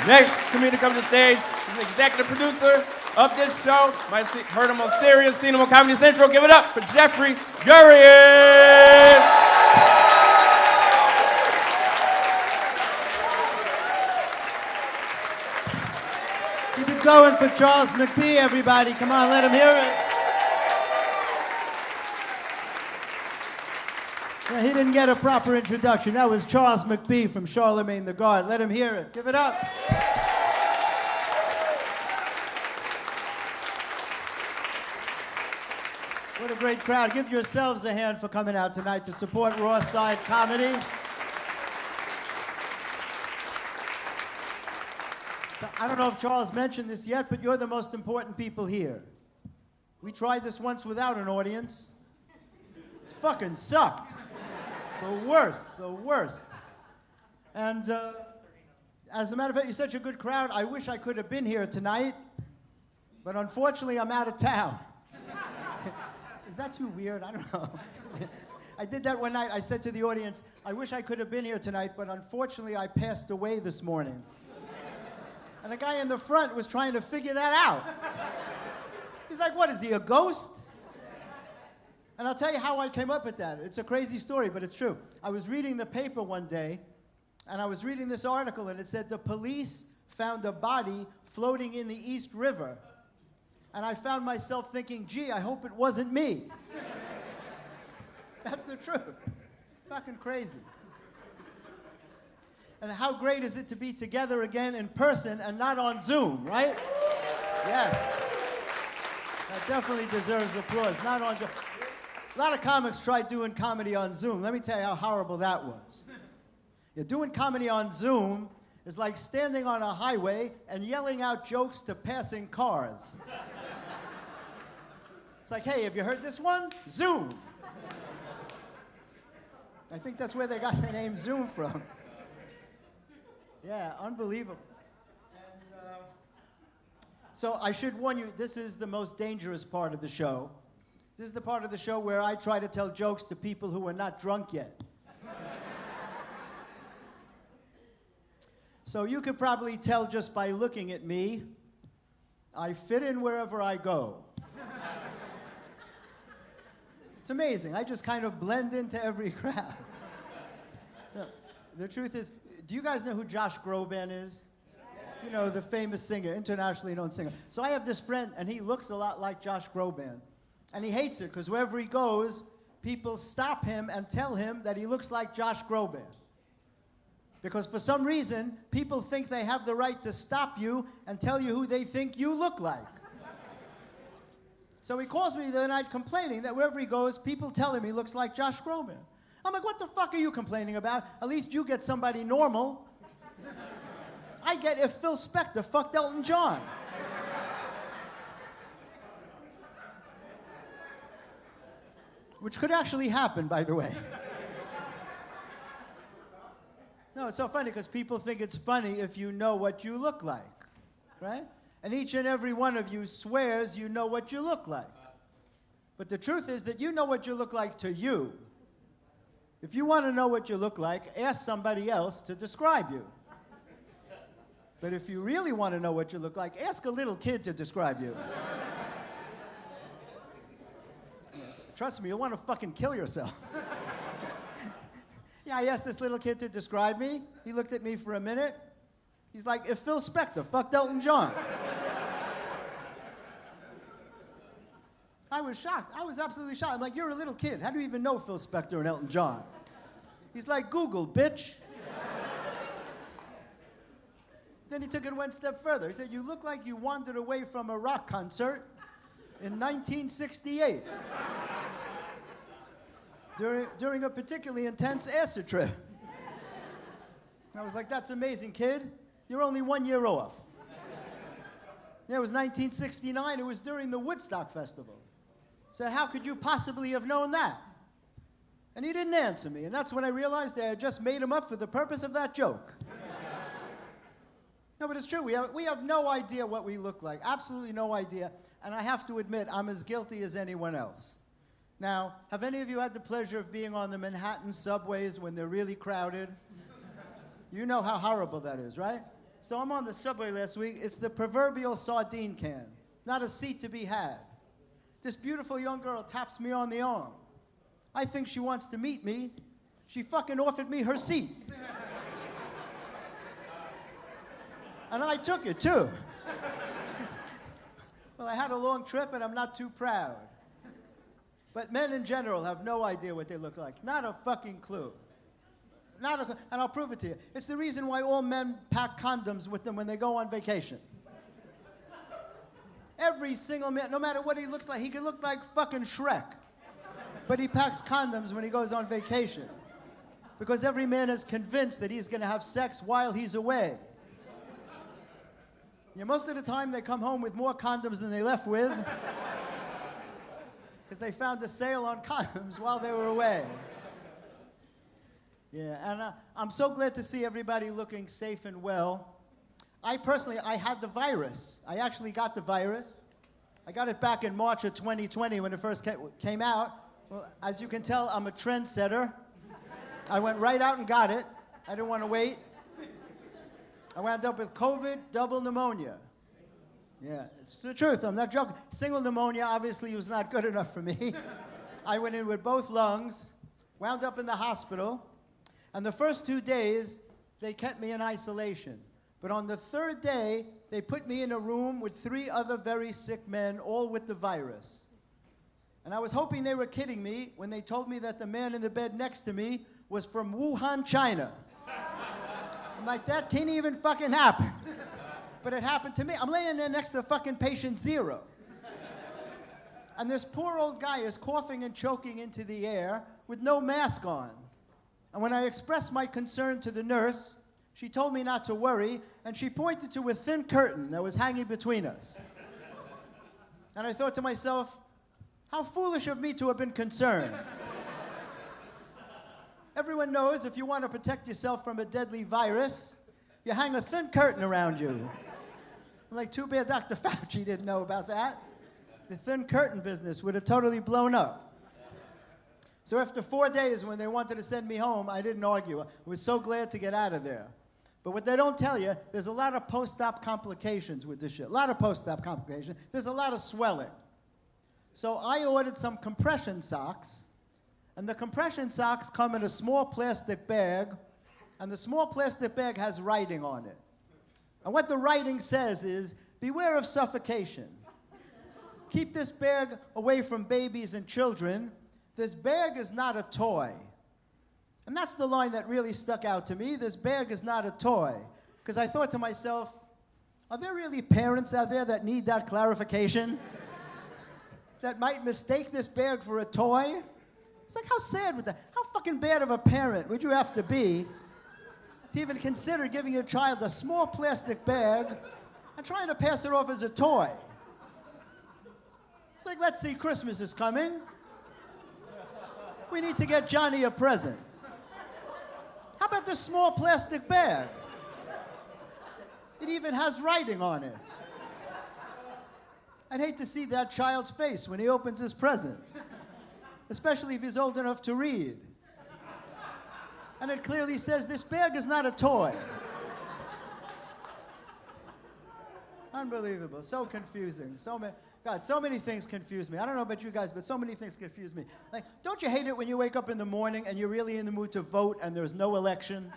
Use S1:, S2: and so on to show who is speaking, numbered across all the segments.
S1: Next to me to come to the stage is the executive producer of this show. Might have heard him on Sirius, seen him on Comedy Central. Give it up for Jeffrey Gurian.
S2: Keep it going for Charles McBee, everybody. Come on, let him hear it. Yeah, he didn't get a proper introduction. That was Charles McBee from Charlemagne the God. Let him hear it. Give it up. What a great crowd. Give yourselves a hand for coming out tonight to support Raw Side Comedy. I don't know if Charles mentioned this yet, but you're the most important people here. We tried this once without an audience. It fucking sucked. The worst. And as a matter of fact, you're such a good crowd. I wish I could have been here tonight, but unfortunately, I'm out of town. Is that too weird? I don't know. I did that one night. I said to the audience, I wish I could have been here tonight, but unfortunately, I passed away this morning. And the guy in the front was trying to figure that out. He's like, what, is he a ghost? And I'll tell you how I came up with that. It's a crazy story, but it's true. I was reading the paper one day, and I was reading this article, and it said the police found a body floating in the East River. And I found myself thinking, gee, I hope it wasn't me. That's the truth. Fucking crazy. And how great is it to be together again in person and not on Zoom, right? Yes. That definitely deserves applause. Not on Zoom. A lot of comics tried doing comedy on Zoom. Let me tell you how horrible that was. Yeah, doing comedy on Zoom is like standing on a highway and yelling out jokes to passing cars. It's like, hey, have you heard this one? Zoom. I think that's where they got the name Zoom from. Yeah, unbelievable. And, so I should warn you, this is the most dangerous part of the show. This is the part of the show where I try to tell jokes to people who are not drunk yet. So you could probably tell just by looking at me, I fit in wherever I go. It's amazing. I just kind of blend into every crowd. No, the truth is, do you guys know who Josh Groban is? You know, the famous singer, internationally known singer. So I have this friend, and he looks a lot like Josh Groban. And he hates it, because wherever he goes, people stop him and tell him that he looks like Josh Groban. Because for some reason, people think they have the right to stop you and tell you who they think you look like. So he calls me the other night complaining that wherever he goes, people tell him he looks like Josh Groban. I'm like, what the fuck are you complaining about? At least you get somebody normal. I get if Phil Spector fucked Elton John. Which could actually happen, by the way. No, it's so funny because people think it's funny if you know what you look like, right? And each and every one of you swears you know what you look like. But the truth is that you know what you look like to you. If you want to know what you look like, ask somebody else to describe you. But if you really want to know what you look like, ask a little kid to describe you. Trust me, you'll want to fucking kill yourself. Yeah, I asked this little kid to describe me. He looked at me for a minute. He's like, if Phil Spector fucked Elton John. I was shocked. I was absolutely shocked. I'm like, you're a little kid. How do you even know Phil Spector and Elton John? He's like, Google, bitch. Then he took it one step further. He said, you look like you wandered away from a rock concert in 1968. During a particularly intense acid trip. I was like, that's amazing, kid. You're only 1 year off. Yeah, it was 1969. It was during the Woodstock Festival. So how could you possibly have known that? And he didn't answer me. And that's when I realized that I just made him up for the purpose of that joke. No, but it's true. We have no idea what we look like. Absolutely no idea. And I have to admit, I'm as guilty as anyone else. Now, have any of you had the pleasure of being on the Manhattan subways when they're really crowded? You know how horrible that is, right? So I'm on the subway last week. It's the proverbial sardine can, not a seat to be had. This beautiful young girl taps me on the arm. I think she wants to meet me. She fucking offered me her seat. And I took it, too. Well, I had a long trip, and I'm not too proud. But men in general have no idea what they look like. Not a fucking clue. And I'll prove it to you. It's the reason why all men pack condoms with them when they go on vacation. Every single man, no matter what he looks like, he could look like fucking Shrek. But he packs condoms when he goes on vacation. Because every man is convinced that he's going to have sex while he's away. Yeah, most of the time they come home with more condoms than they left with. Because they found a sale on condoms while they were away. Yeah, and I'm so glad to see everybody looking safe and well. I had the virus. I actually got the virus. I got it back in March of 2020 when it first came out. Well, as you can tell, I'm a trendsetter. I went right out and got it. I didn't want to wait. I wound up with COVID, double pneumonia. Yeah, it's the truth. I'm not joking. Single pneumonia obviously was not good enough for me. I went in with both lungs, wound up in the hospital. And the first 2 days, they kept me in isolation. But on the third day, they put me in a room with 3 other very sick men, all with the virus. And I was hoping they were kidding me when they told me that the man in the bed next to me was from Wuhan, China. I'm like, that can't even fucking happen. But it happened to me. I'm laying there next to fucking patient 0. And this poor old guy is coughing and choking into the air with no mask on. And when I expressed my concern to the nurse, she told me not to worry, and she pointed to a thin curtain that was hanging between us. And I thought to myself, how foolish of me to have been concerned. Everyone knows if you want to protect yourself from a deadly virus, you hang a thin curtain around you. I'm like, too bad Dr. Fauci didn't know about that. The thin curtain business would have totally blown up. So after 4 days, when they wanted to send me home, I didn't argue. I was so glad to get out of there. But what they don't tell you, there's a lot of post-op complications with this shit. A lot of post-op complications. There's a lot of swelling. So I ordered some compression socks, and the compression socks come in a small plastic bag, and the small plastic bag has writing on it. And what the writing says is, beware of suffocation. Keep this bag away from babies and children. This bag is not a toy. And that's the line that really stuck out to me. This bag is not a toy. Because I thought to myself, are there really parents out there that need that clarification? That might mistake this bag for a toy? It's like, how sad would that? How fucking bad of a parent would you have to be to even consider giving your child a small plastic bag and trying to pass it off as a toy? It's like, let's see, Christmas is coming. We need to get Johnny a present. How about this small plastic bag? It even has writing on it. I'd hate to see that child's face when he opens his present, especially if he's old enough to read. And it clearly says, this bag is not a toy. Unbelievable, so confusing. So many things confuse me. I don't know about you guys, but so many things confuse me. Like, don't you hate it when you wake up in the morning and you're really in the mood to vote and there's no election?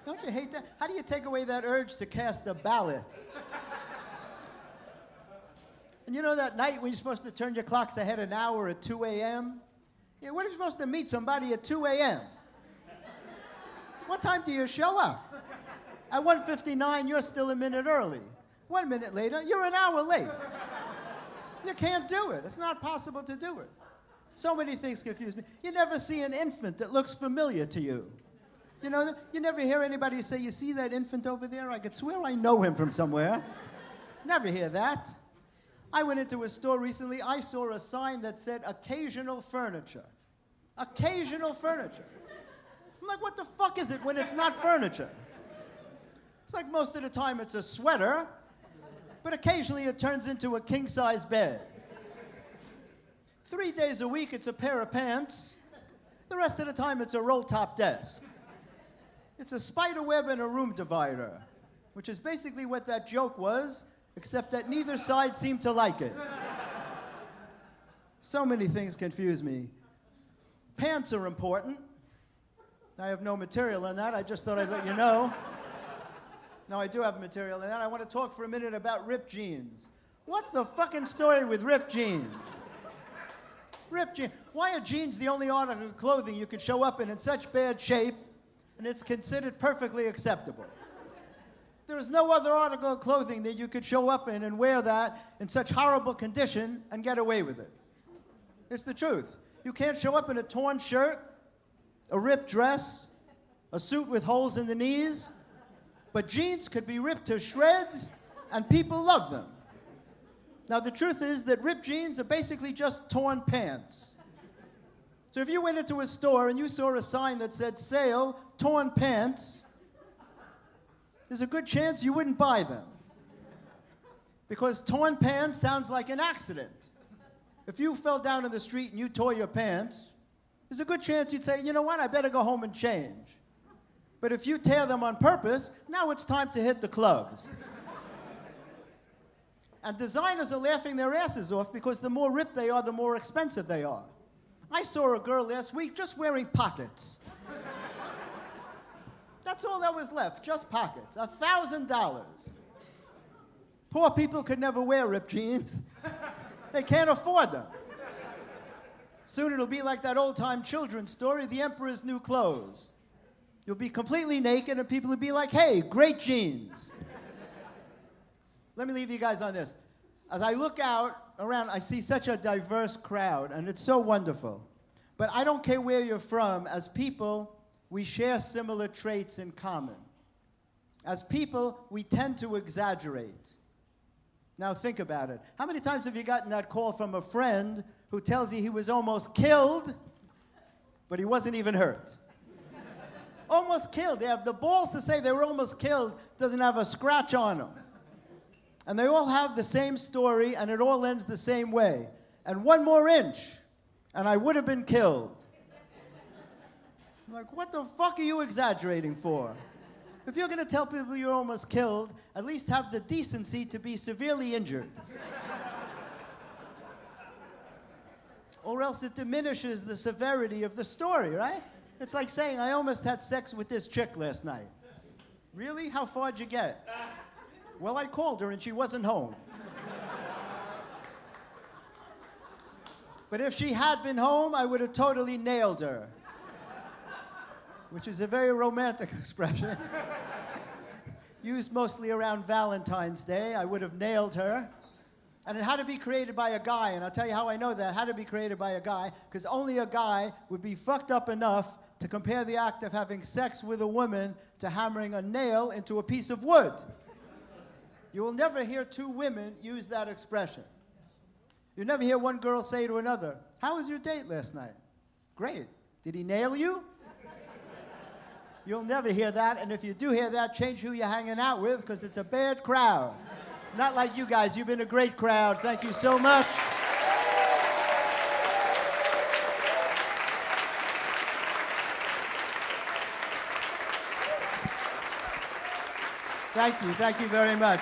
S2: Don't you hate that? How do you take away that urge to cast a ballot? And you know that night when you're supposed to turn your clocks ahead an hour at 2 a.m.? Yeah, when are you supposed to meet somebody at 2 a.m.? What time do you show up? At 1:59, you're still a minute early. 1 minute later, you're an hour late. You can't do it. It's not possible to do it. So many things confuse me. You never see an infant that looks familiar to you. You know, you never hear anybody say, you see that infant over there? I could swear I know him from somewhere. Never hear that. I went into a store recently. I saw a sign that said occasional furniture. Occasional furniture. I'm like, what the fuck is it when it's not furniture? It's like most of the time it's a sweater, but occasionally it turns into a king-size bed. 3 days a week it's a pair of pants. The rest of the time it's a roll-top desk. It's a spider web and a room divider, which is basically what that joke was, except that neither side seemed to like it. So many things confuse me. Pants are important. I have no material on that. I just thought I'd let you know. No, I do have material on that. I want to talk for a minute about ripped jeans. What's the fucking story with ripped jeans? Ripped jeans. Why are jeans the only article of clothing you can show up in such bad shape and it's considered perfectly acceptable? There is no other article of clothing that you could show up in and wear that in such horrible condition and get away with it. It's the truth. You can't show up in a torn shirt, a ripped dress, a suit with holes in the knees, but jeans could be ripped to shreds and people love them. Now, the truth is that ripped jeans are basically just torn pants. So if you went into a store and you saw a sign that said, sale, torn pants, there's a good chance you wouldn't buy them. Because torn pants sounds like an accident. If you fell down in the street and you tore your pants, there's a good chance you'd say, you know what, I better go home and change. But if you tear them on purpose, now it's time to hit the clubs. And designers are laughing their asses off because the more ripped they are, the more expensive they are. I saw a girl last week just wearing pockets. That's all that was left, just pockets. $1,000. Poor people could never wear ripped jeans. They can't afford them. Soon it'll be like that old-time children's story, The Emperor's New Clothes. You'll be completely naked and people will be like, hey, great jeans. Let me leave you guys on this. As I look out around, I see such a diverse crowd, and it's so wonderful. But I don't care where you're from. As people, we share similar traits in common. As people, we tend to exaggerate. Now think about it. How many times have you gotten that call from a friend who tells you he was almost killed, but he wasn't even hurt? Almost killed. They have the balls to say they were almost killed, doesn't have a scratch on them. And they all have the same story, and it all ends the same way. And one more inch, and I would have been killed. I'm like, what the fuck are you exaggerating for? If you're going to tell people you're almost killed, at least have the decency to be severely injured. Or else it diminishes the severity of the story, right? It's like saying, I almost had sex with this chick last night. Really? How far'd you get? Well, I called her and she wasn't home. But if she had been home, I would have totally nailed her. Which is a very romantic expression. Used mostly around Valentine's Day. I would have nailed her. And it had to be created by a guy, and I'll tell you how I know that. It had to be created by a guy, because only a guy would be fucked up enough to compare the act of having sex with a woman to hammering a nail into a piece of wood. You will never hear two women use that expression. You'll never hear one girl say to another, how was your date last night? Great. Did he nail you? You'll never hear that, and if you do hear that, change who you're hanging out with, because it's a bad crowd. Not like you guys. You've been a great crowd. Thank you so much. Thank you very much.